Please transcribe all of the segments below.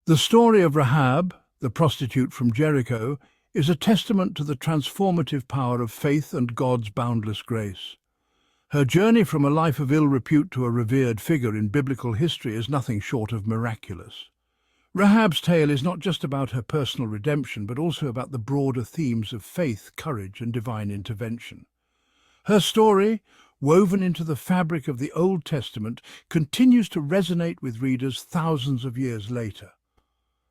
The story of Rahab, the prostitute from Jericho, is a testament to the transformative power of faith and God's boundless grace. Her journey from a life of ill repute to a revered figure in biblical history is nothing short of miraculous. Rahab's tale is not just about her personal redemption, but also about the broader themes of faith, courage, and divine intervention. Her story, woven into the fabric of the Old Testament, continues to resonate with readers thousands of years later.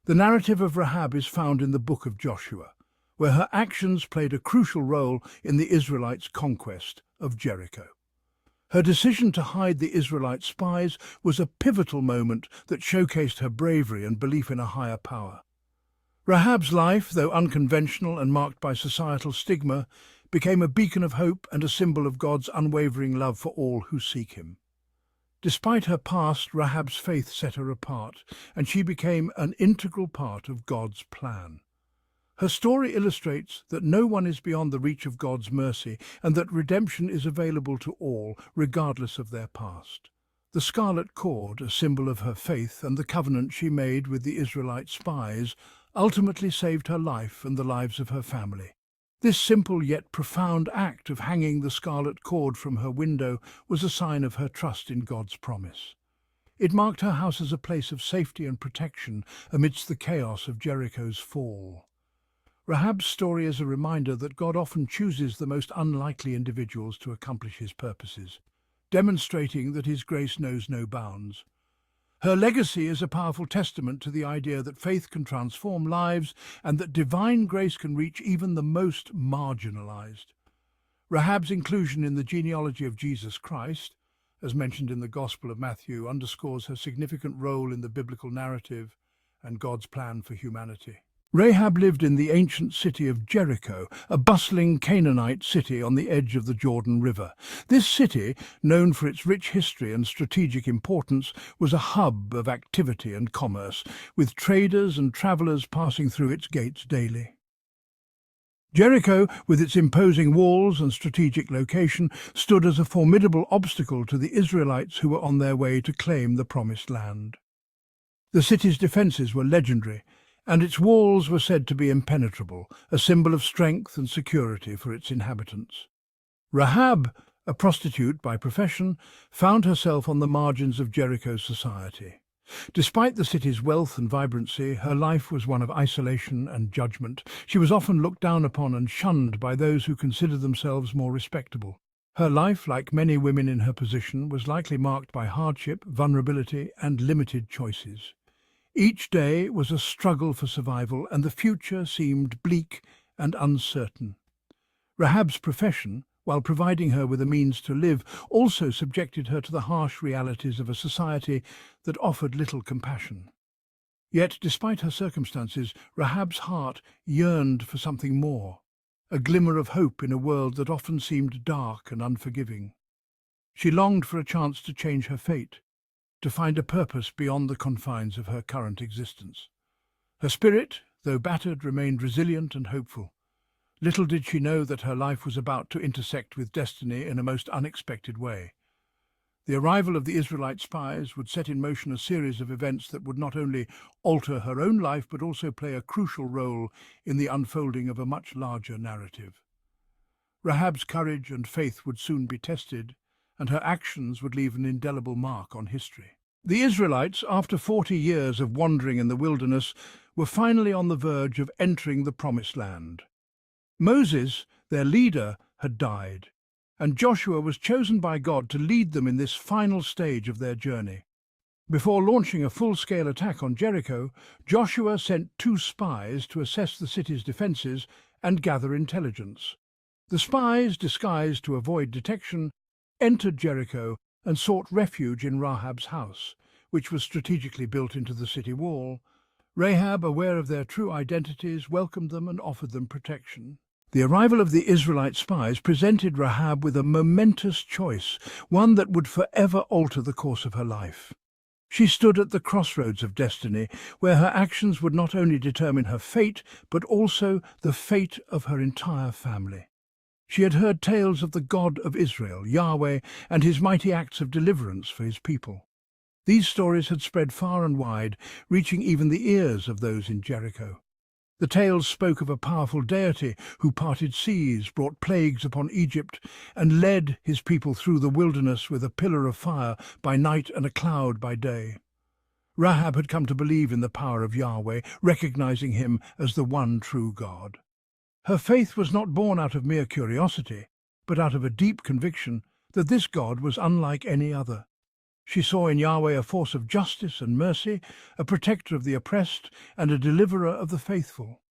The narrative of Rahab is found in the book of Joshua, where her actions played a crucial role in the Israelites' conquest of Jericho. Her decision to hide the Israelite spies was a pivotal moment that showcased her bravery and belief in a higher power. Rahab's life, though unconventional and marked by societal stigma, became a beacon of hope and a symbol of God's unwavering love for all who seek him. Despite her past, Rahab's faith set her apart, and she became an integral part of God's plan. Her story illustrates that no one is beyond the reach of God's mercy and that redemption is available to all, regardless of their past. The scarlet cord, a symbol of her faith and the covenant she made with the Israelite spies, ultimately saved her life and the lives of her family. This simple yet profound act of hanging the scarlet cord from her window was a sign of her trust in God's promise. It marked her house as a place of safety and protection amidst the chaos of Jericho's fall. Rahab's story is a reminder that God often chooses the most unlikely individuals to accomplish his purposes, demonstrating that his grace knows no bounds. Her legacy is a powerful testament to the idea that faith can transform lives and that divine grace can reach even the most marginalized. Rahab's inclusion in the genealogy of Jesus Christ, as mentioned in the Gospel of Matthew, underscores her significant role in the biblical narrative and God's plan for humanity. Rahab lived in the ancient city of Jericho, a bustling Canaanite city on the edge of the Jordan River. This city, known for its rich history and strategic importance, was a hub of activity and commerce, with traders and travelers passing through its gates daily. Jericho, with its imposing walls and strategic location, stood as a formidable obstacle to the Israelites who were on their way to claim the Promised Land. The city's defenses were legendary, and its walls were said to be impenetrable, a symbol of strength and security for its inhabitants. Rahab, a prostitute by profession, found herself on the margins of Jericho's society. Despite the city's wealth and vibrancy, her life was one of isolation and judgment. She was often looked down upon and shunned by those who considered themselves more respectable. Her life, like many women in her position, was likely marked by hardship, vulnerability, and limited choices. Each day was a struggle for survival, and the future seemed bleak and uncertain. Rahab's profession, while providing her with a means to live, also subjected her to the harsh realities of a society that offered little compassion. Yet, despite her circumstances, Rahab's heart yearned for something more, a glimmer of hope in a world that often seemed dark and unforgiving. She longed for a chance to change her fate, to find a purpose beyond the confines of her current existence. Her spirit, though battered, remained resilient and hopeful. Little did she know that her life was about to intersect with destiny in a most unexpected way. The arrival of the Israelite spies would set in motion a series of events that would not only alter her own life but also play a crucial role in the unfolding of a much larger narrative. Rahab's courage and faith would soon be tested, and her actions would leave an indelible mark on history. The Israelites, after 40 years of wandering in the wilderness, were finally on the verge of entering the Promised Land. Moses, their leader, had died, and Joshua was chosen by God to lead them in this final stage of their journey. Before launching a full-scale attack on Jericho, Joshua sent 2 spies to assess the city's defenses and gather intelligence. The spies, disguised to avoid detection, entered Jericho and sought refuge in Rahab's house, which was strategically built into the city wall. Rahab, aware of their true identities, welcomed them and offered them protection. The arrival of the Israelite spies presented Rahab with a momentous choice, one that would forever alter the course of her life. She stood at the crossroads of destiny, where her actions would not only determine her fate, but also the fate of her entire family. She had heard tales of the God of Israel, Yahweh, and his mighty acts of deliverance for his people. These stories had spread far and wide, reaching even the ears of those in Jericho. The tales spoke of a powerful deity who parted seas, brought plagues upon Egypt, and led his people through the wilderness with a pillar of fire by night and a cloud by day. Rahab had come to believe in the power of Yahweh, recognizing him as the one true God. Her faith was not born out of mere curiosity, but out of a deep conviction that this God was unlike any other. She saw in Yahweh a force of justice and mercy, a protector of the oppressed, and a deliverer of the faithful.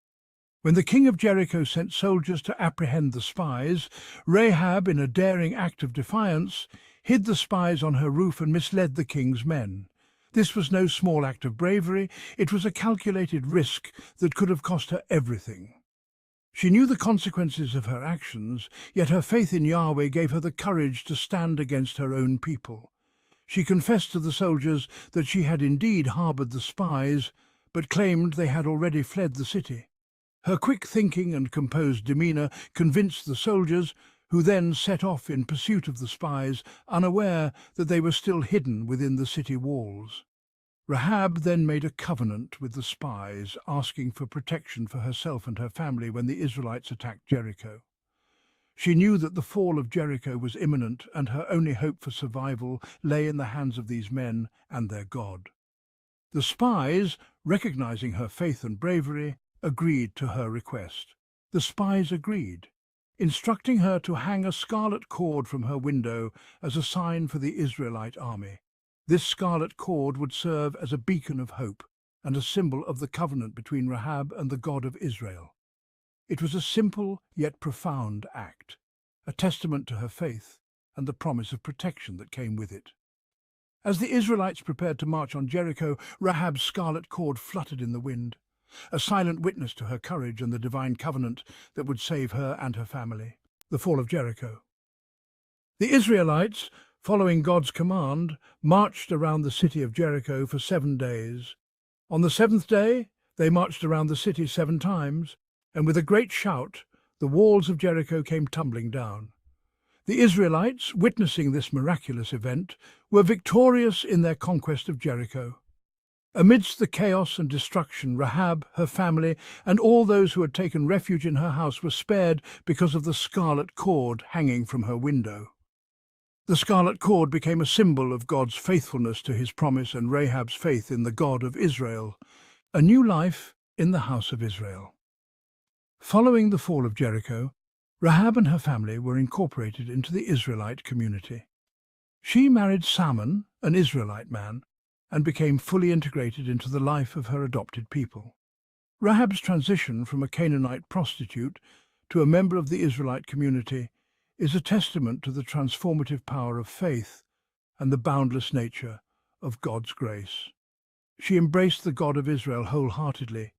When the king of Jericho sent soldiers to apprehend the spies, Rahab, in a daring act of defiance, hid the spies on her roof and misled the king's men. This was no small act of bravery, it was a calculated risk that could have cost her everything. She knew the consequences of her actions, yet her faith in Yahweh gave her the courage to stand against her own people. She confessed to the soldiers that she had indeed harboured the spies, but claimed they had already fled the city. Her quick thinking and composed demeanour convinced the soldiers, who then set off in pursuit of the spies, unaware that they were still hidden within the city walls. Rahab then made a covenant with the spies, asking for protection for herself and her family when the Israelites attacked Jericho. She knew that the fall of Jericho was imminent, and her only hope for survival lay in the hands of these men and their God. The spies, recognizing her faith and bravery, agreed to her request. The spies agreed, instructing her to hang a scarlet cord from her window as a sign for the Israelite army. This scarlet cord would serve as a beacon of hope and a symbol of the covenant between Rahab and the God of Israel. It was a simple yet profound act, a testament to her faith and the promise of protection that came with it. As the Israelites prepared to march on Jericho, Rahab's scarlet cord fluttered in the wind, a silent witness to her courage and the divine covenant that would save her and her family. The Fall of Jericho. The Israelites, following God's command, marched around the city of Jericho for 7 days. On the 7th day, they marched around the city 7 times, and with a great shout, the walls of Jericho came tumbling down. The Israelites, witnessing this miraculous event, were victorious in their conquest of Jericho. Amidst the chaos and destruction, Rahab, her family, and all those who had taken refuge in her house were spared because of the scarlet cord hanging from her window. The scarlet cord became a symbol of God's faithfulness to his promise and Rahab's faith in the God of Israel, a new life in the house of Israel. Following the fall of Jericho, Rahab and her family were incorporated into the Israelite community. She married Salmon, an Israelite man, and became fully integrated into the life of her adopted people. Rahab's transition from a Canaanite prostitute to a member of the Israelite community is a testament to the transformative power of faith and the boundless nature of God's grace. She embraced the God of Israel wholeheartedly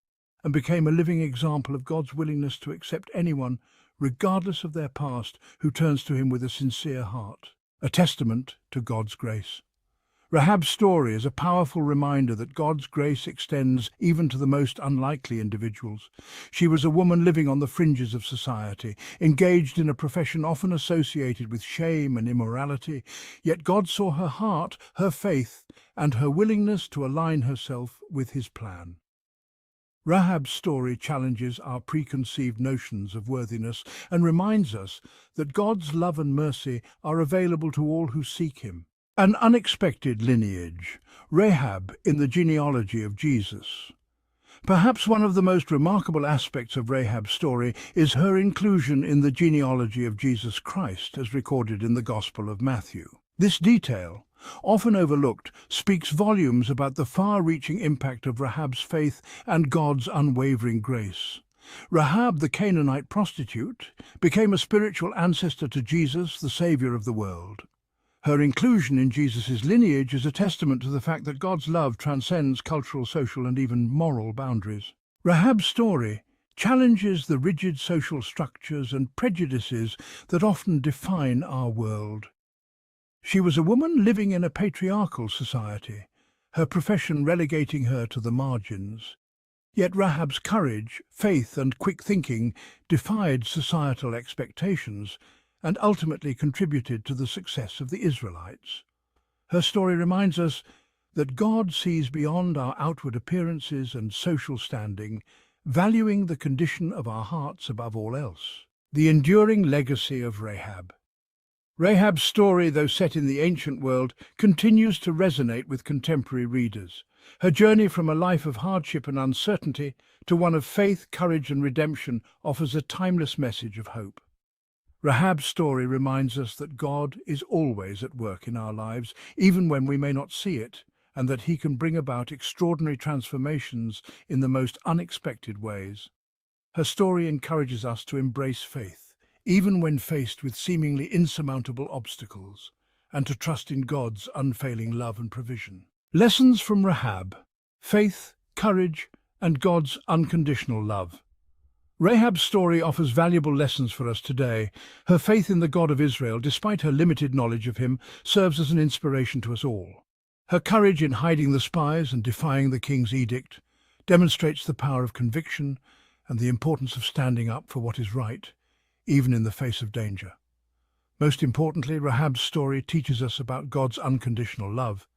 and became a living example of God's willingness to accept anyone, regardless of their past, who turns to him with a sincere heart, a testament to God's grace. Rahab's story is a powerful reminder that God's grace extends even to the most unlikely individuals. She was a woman living on the fringes of society, engaged in a profession often associated with shame and immorality, yet God saw her heart, her faith, and her willingness to align herself with his plan. Rahab's story challenges our preconceived notions of worthiness and reminds us that God's love and mercy are available to all who seek him. An unexpected lineage, Rehab in the genealogy of Jesus. Perhaps one of the most remarkable aspects of Rahab's story is her inclusion in the genealogy of Jesus Christ as recorded in the Gospel of Matthew. This detail, often overlooked, speaks volumes about the far-reaching impact of Rahab's faith and God's unwavering grace. Rahab, the Canaanite prostitute, became a spiritual ancestor to Jesus, the Saviour of the world. Her inclusion in Jesus' lineage is a testament to the fact that God's love transcends cultural, social, and even moral boundaries. Rahab's story challenges the rigid social structures and prejudices that often define our world. She was a woman living in a patriarchal society, her profession relegating her to the margins. Yet Rahab's courage, faith, and quick thinking defied societal expectations and ultimately contributed to the success of the Israelites. Her story reminds us that God sees beyond our outward appearances and social standing, valuing the condition of our hearts above all else. The enduring legacy of Rahab. Rahab's story, though set in the ancient world, continues to resonate with contemporary readers. Her journey from a life of hardship and uncertainty to one of faith, courage and redemption offers a timeless message of hope. Rahab's story reminds us that God is always at work in our lives, even when we may not see it, and that He can bring about extraordinary transformations in the most unexpected ways. Her story encourages us to embrace faith, even when faced with seemingly insurmountable obstacles, and to trust in God's unfailing love and provision. Lessons from Rahab: faith, courage, and God's unconditional love. Rahab's story offers valuable lessons for us today. Her faith in the God of Israel, despite her limited knowledge of him, serves as an inspiration to us all. Her courage in hiding the spies and defying the king's edict demonstrates the power of conviction and the importance of standing up for what is right, even in the face of danger. Most importantly, Rahab's story teaches us about God's unconditional love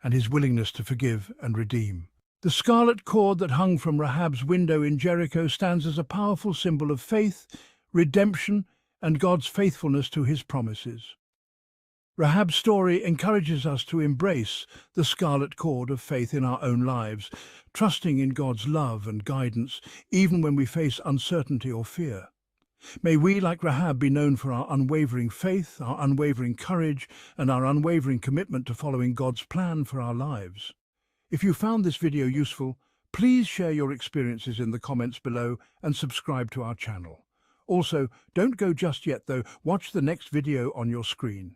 and his willingness to forgive and redeem. The scarlet cord that hung from Rahab's window in Jericho stands as a powerful symbol of faith, redemption, and God's faithfulness to his promises. Rahab's story encourages us to embrace the scarlet cord of faith in our own lives, trusting in God's love and guidance even when we face uncertainty or fear. May we, like Rahab, be known for our unwavering faith, our unwavering courage, and our unwavering commitment to following God's plan for our lives. If you found this video useful, please share your experiences in the comments below and subscribe to our channel. Also, don't go just yet though, watch the next video on your screen.